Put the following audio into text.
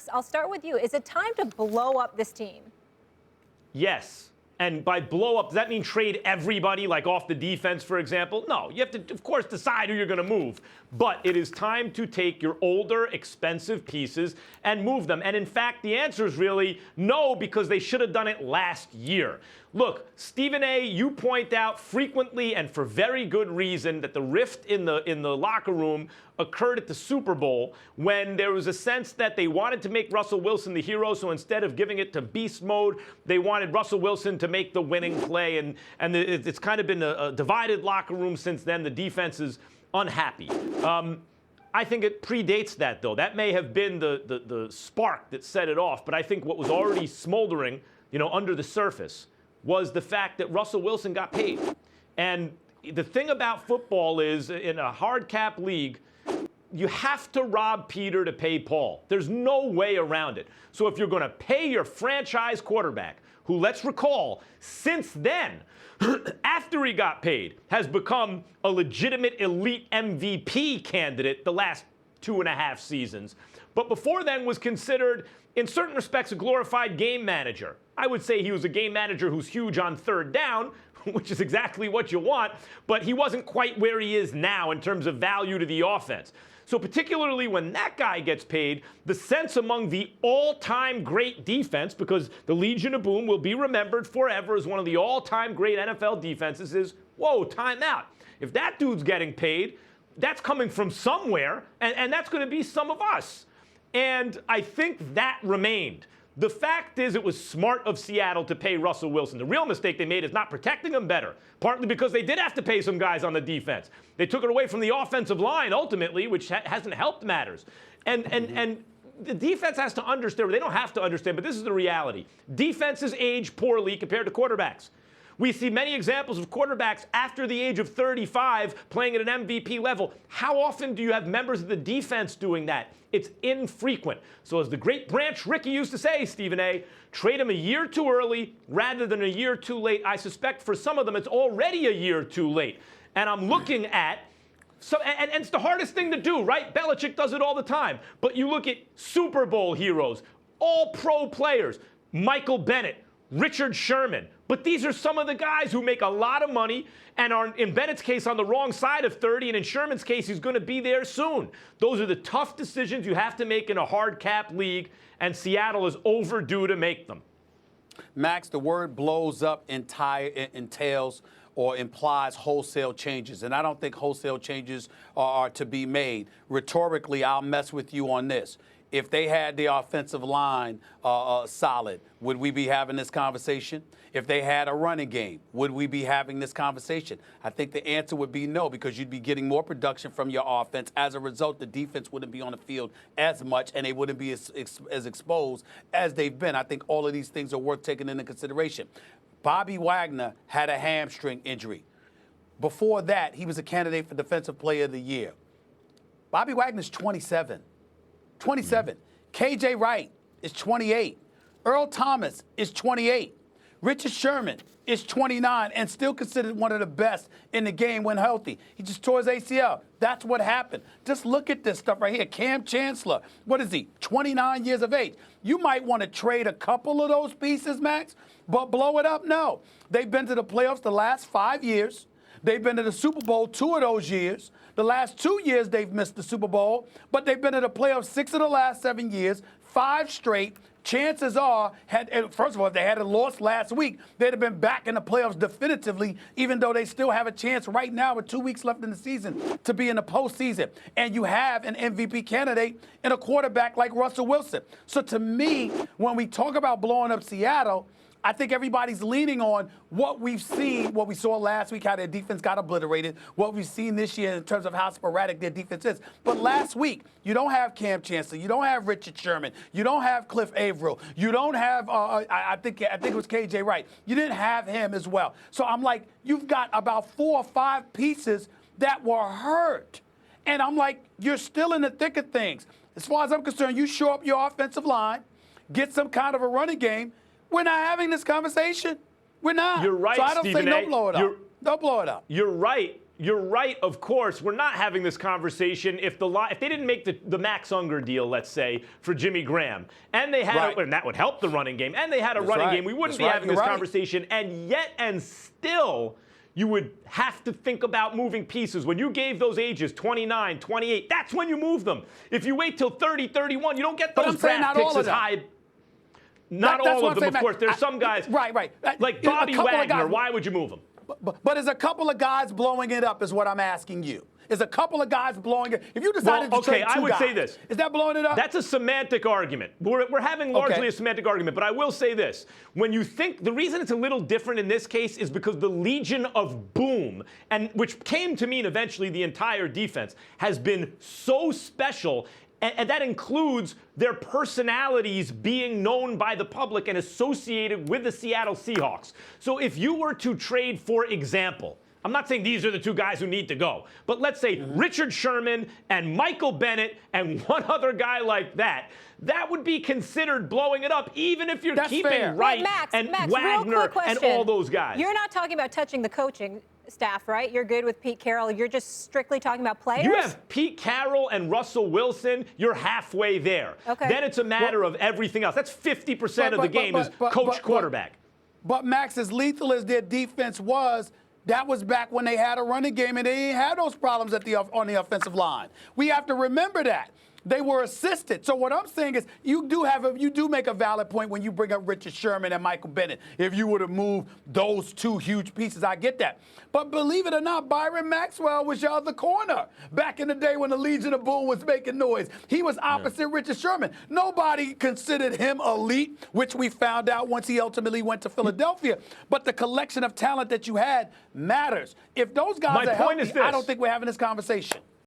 Max, I'll start with you. Is it time to blow up this team? Yes. And by blow up, does that mean trade everybody, like off the defense, for example? No, you have to, of course, decide who you're going to move. But it is time to take your older, expensive pieces and move them. And in fact, the answer is really no, because they should have done it last year. Look, Stephen A., you point out frequently and for very good reason that the rift in the locker room occurred at the Super Bowl when there was a sense that they wanted to make Russell Wilson the hero, so instead of giving it to beast mode, they wanted Russell Wilson to make the winning play, and it's kind of been a divided locker room since then. The defense is unhappy. I think it predates that, though. That may have been the spark that set it off, but I think what was already smoldering, under the surface was the fact that Russell Wilson got paid. And the thing about football is, in a hard cap league, you have to rob Peter to pay Paul. There's no way around it. So if you're going to pay your franchise quarterback, who, let's recall, since then, after he got paid, has become a legitimate elite MVP candidate the last 2.5 seasons, but before then was considered, in certain respects, a glorified game manager. I would say he was a game manager who's huge on third down, which is exactly what you want, but he wasn't quite where he is now in terms of value to the offense. So particularly when that guy gets paid, the sense among the all-time great defense, because the Legion of Boom will be remembered forever as one of the all-time great NFL defenses, is, whoa, time out. If that dude's getting paid, that's coming from somewhere, and that's going to be some of us. And I think that remained. The fact is, it was smart of Seattle to pay Russell Wilson. The real mistake they made is not protecting him better, partly because they did have to pay some guys on the defense. They took it away from the offensive line, ultimately, which hasn't helped matters. And the defense has to understand, they don't have to understand, but this is the reality. Defenses age poorly compared to quarterbacks. We see many examples of quarterbacks after the age of 35 playing at an MVP level. How often do you have members of the defense doing that? It's infrequent. So as the great Branch Rickey used to say, Stephen A., trade them a year too early rather than a year too late. I suspect for some of them it's already a year too late. And I'm looking at, and it's the hardest thing to do, right? Belichick does it all the time. But you look at Super Bowl heroes, all-pro players, Michael Bennett, Richard Sherman. But these are some of the guys who make a lot of money and are, in Bennett's case, on the wrong side of 30, and in Sherman's case, he's going to be there soon. Those are the tough decisions you have to make in a hard cap league, and Seattle is overdue to make them. Max, the word blows up entails or implies wholesale changes, and I don't think wholesale changes are to be made. Rhetorically, I'll mess with you on this. If they had the offensive line solid, would we be having this conversation? If they had a running game, would we be having this conversation? I think the answer would be no, because you'd be getting more production from your offense. As a result, the defense wouldn't be on the field as much, and they wouldn't be as exposed as they've been. I think all of these things are worth taking into consideration. Bobby Wagner had a hamstring injury. Before that, he was a candidate for Defensive Player of the Year. Bobby Wagner's 27. 27. KJ Wright is 28. Earl Thomas is 28. Richard Sherman is 29 and still considered one of the best in the game when healthy. He just tore his ACL. That's what happened. Just look at this stuff right here. Cam Chancellor, what is he? 29 years of age. You might want to trade a couple of those pieces, Max, but blow it up? No. They've been to the playoffs the last 5 years. They've been to the Super Bowl 2 of those years. The last 2 years they've missed the Super Bowl, but they've been to the playoffs 6 of the last 7 years, 5 straight. Chances are, first of all, if they had lost last week, they'd have been back in the playoffs definitively, even though they still have a chance right now with 2 weeks left in the season to be in the postseason. And you have an MVP candidate and a quarterback like Russell Wilson. So to me, when we talk about blowing up Seattle, I think everybody's leaning on what we've seen, what we saw last week, how their defense got obliterated, what we've seen this year in terms of how sporadic their defense is. But last week, you don't have Cam Chancellor, you don't have Richard Sherman, you don't have Cliff Averill, you don't have, I think it was KJ Wright. You didn't have him as well. So I'm like, you've got about 4 or 5 pieces that were hurt. And I'm like, you're still in the thick of things. As far as I'm concerned, you shore up your offensive line, get some kind of a running game. We're not having this conversation. We're not. You're right, so I don't Stephen say don't blow it up. Don't blow it up. You're right. you're right, of course. We're not having this conversation if they didn't make the Max Unger deal, let's say, for Jimmy Graham, and they had and that would help the running game, and they had a running game, we wouldn't be having this conversation. And yet and still, you would have to think about moving pieces. When you gave those ages, 29, 28, that's when you move them. If you wait till 30, 31, you don't get those draft picks as high. Not all of them, of course. There's some guys. Right. Like Bobby Wagner, why would you move him? But is a couple of guys blowing it up is what I'm asking you. Is a couple of guys blowing it? If you decided to trade two guys, I would say this. Is that blowing it up? That's a semantic argument. We're having largely a semantic argument, but I will say this. When you think, the reason it's a little different in this case is because the Legion of Boom, and which came to mean eventually the entire defense, has been so special. And that includes their personalities being known by the public and associated with the Seattle Seahawks. So if you were to trade, for example, I'm not saying these are the two guys who need to go, but let's say Richard Sherman and Michael Bennett and one other guy like that, that would be considered blowing it up, even if you're keeping Wright and Wagner and all those guys. You're not talking about touching the coaching staff, right? You're good with Pete Carroll. You're just strictly talking about players? You have Pete Carroll and Russell Wilson. You're halfway there. Okay. Then it's a matter of everything else. That's 50% of the game is coach quarterback. But Max, as lethal as their defense was, that was back when they had a running game and they didn't have those problems on the offensive line. We have to remember that. They were assisted. So what I'm saying is you do make a valid point when you bring up Richard Sherman and Michael Bennett. If you would have moved those two huge pieces, I get that. But believe it or not, Byron Maxwell was your other corner back in the day when the Legion of Boom was making noise. He was opposite Richard Sherman. Nobody considered him elite, which we found out once he ultimately went to Philadelphia. But the collection of talent that you had matters. If those guys are healthy, I don't think we're having this conversation.